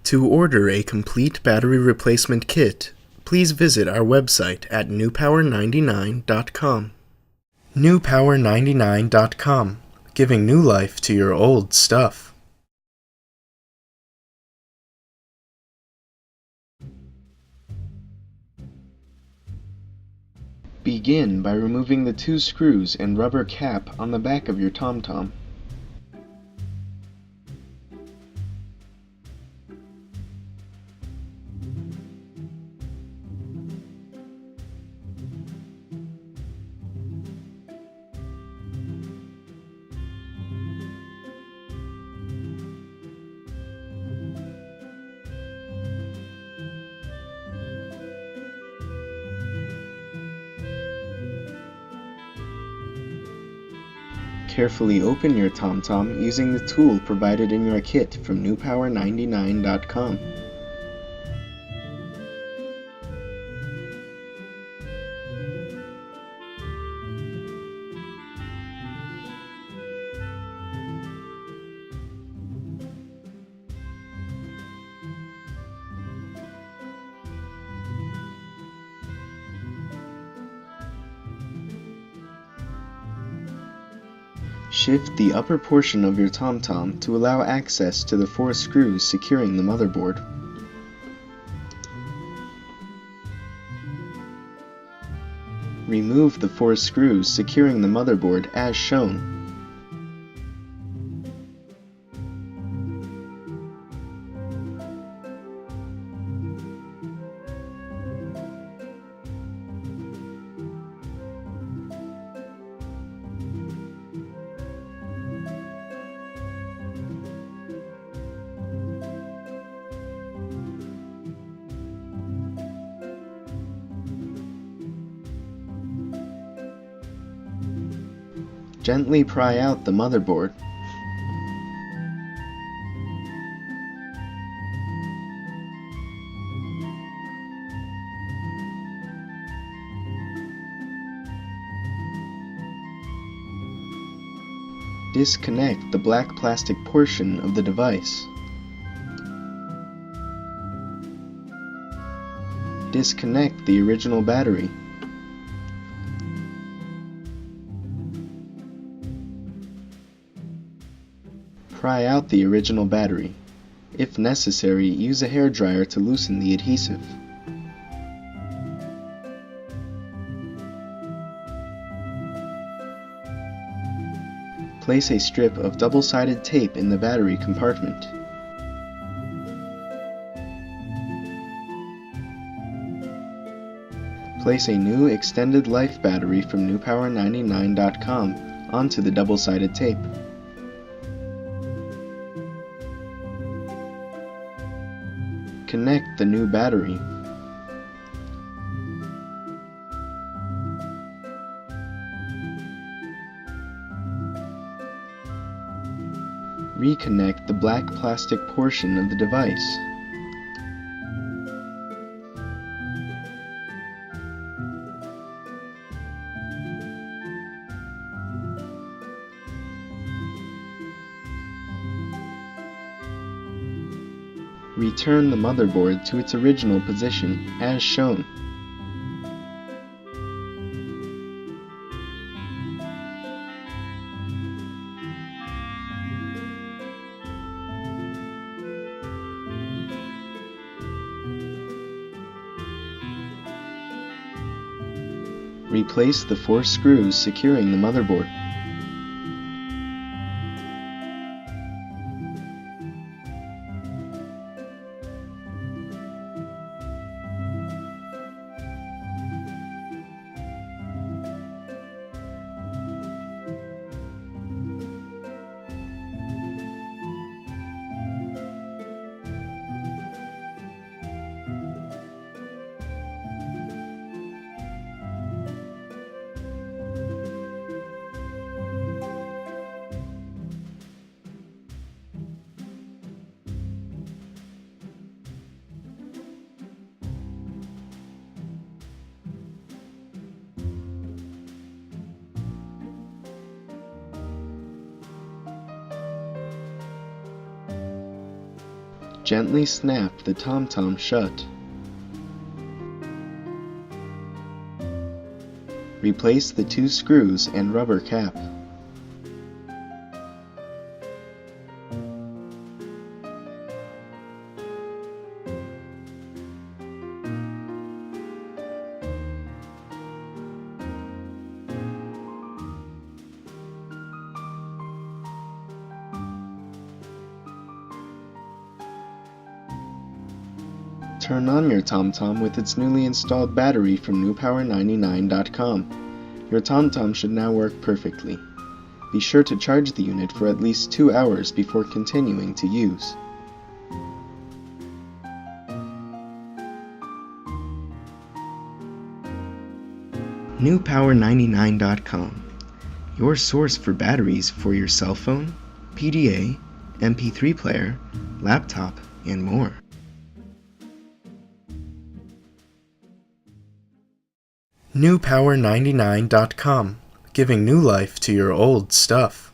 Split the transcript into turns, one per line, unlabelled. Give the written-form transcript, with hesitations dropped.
To order a complete battery replacement kit, please visit our website at newpower99.com. newpower99.com, giving new life to your old stuff. Begin by removing the 2 screws and rubber cap on the back of your TomTom. Carefully open your TomTom using the tool provided in your kit from newpower99.com. Shift the upper portion of your TomTom to allow access to the 4 screws securing the motherboard. Remove the 4 screws securing the motherboard as shown. Gently pry out the motherboard. Disconnect the black plastic portion of the device. Disconnect the original battery. Pry out the original battery. If necessary, use a hairdryer to loosen the adhesive. Place a strip of double-sided tape in the battery compartment. Place a new extended life battery from newpower99.com onto the double-sided tape. Connect the new battery. Reconnect the black plastic portion of the device. Return the motherboard to its original position, as shown. Replace the 4 screws securing the motherboard. Gently snap the TomTom shut. Replace the 2 screws and rubber cap. Turn on your TomTom with its newly installed battery from newpower99.com. Your TomTom should now work perfectly. Be sure to charge the unit for at least 2 hours before continuing to use. newpower99.com, your source for batteries for your cell phone, PDA, MP3 player, laptop, and more. newpower99.com, giving new life to your old stuff.